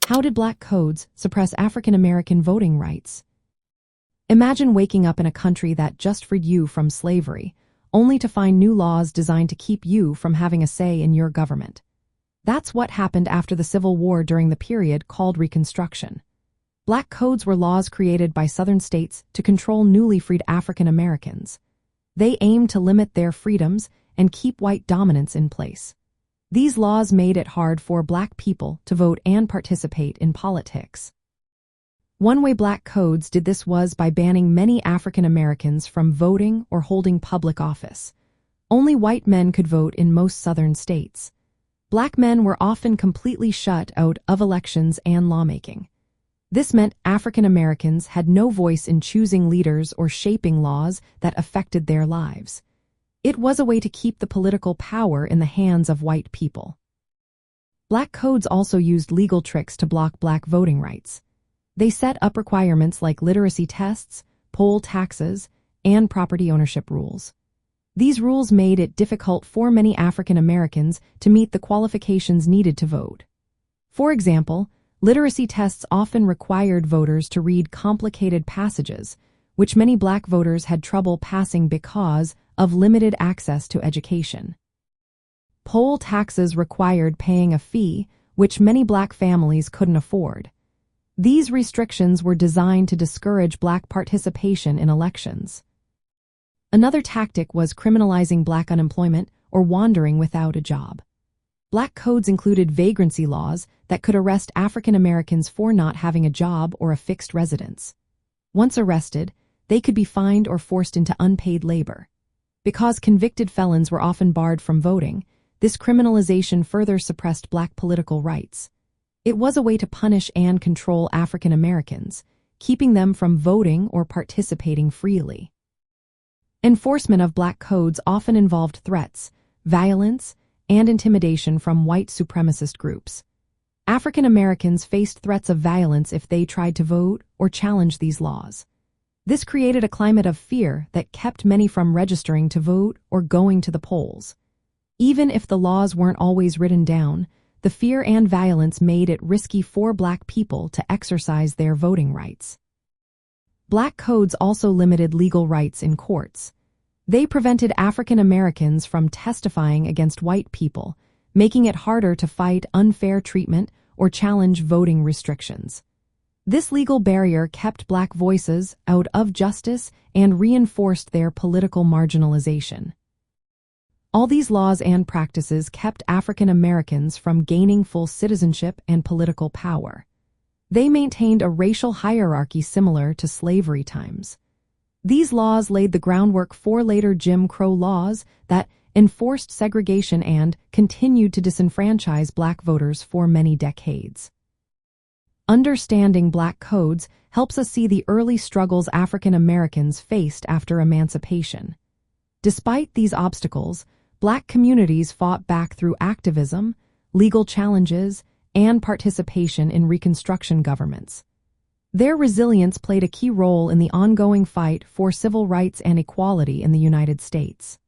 How did black codes suppress African American voting rights? Imagine waking up in a country that just freed you from slavery, only to find new laws designed to keep you from having a say in your government. That's what happened after the Civil War during the period called Reconstruction. Black codes were laws created by Southern states to control newly freed African Americans. They aimed to limit their freedoms and keep white dominance in place. These laws made it hard for black people to vote and participate in politics. One way black codes did this was by banning many African Americans from voting or holding public office. Only white men could vote in most Southern states. Black men were often completely shut out of elections and lawmaking. This meant African Americans had no voice in choosing leaders or shaping laws that affected their lives. It was a way to keep the political power in the hands of white people. Black codes also used legal tricks to block black voting rights. They set up requirements like literacy tests, poll taxes, and property ownership rules. These rules made it difficult for many African Americans to meet the qualifications needed to vote. For example, literacy tests often required voters to read complicated passages, which many black voters had trouble passing because of limited access to education. Poll taxes required paying a fee, which many black families couldn't afford. These restrictions were designed to discourage black participation in elections. Another tactic was criminalizing black unemployment or wandering without a job. Black codes included vagrancy laws that could arrest African Americans for not having a job or a fixed residence. Once arrested, they could be fined or forced into unpaid labor. Because convicted felons were often barred from voting, this criminalization further suppressed black political rights. It was a way to punish and control African Americans, keeping them from voting or participating freely. Enforcement of black codes often involved threats, violence, and intimidation from white supremacist groups. African Americans faced threats of violence if they tried to vote or challenge these laws. This created a climate of fear that kept many from registering to vote or going to the polls. Even if the laws weren't always written down, the fear and violence made it risky for black people to exercise their voting rights. Black codes also limited legal rights in courts. They prevented African Americans from testifying against white people, making it harder to fight unfair treatment or challenge voting restrictions. This legal barrier kept black voices out of justice and reinforced their political marginalization. All these laws and practices kept African Americans from gaining full citizenship and political power. They maintained a racial hierarchy similar to slavery times. These laws laid the groundwork for later Jim Crow laws that enforced segregation and continued to disenfranchise black voters for many decades. Understanding black codes helps us see the early struggles African Americans faced after emancipation. Despite these obstacles, black communities fought back through activism, legal challenges, and participation in Reconstruction governments. Their resilience played a key role in the ongoing fight for civil rights and equality in the United States.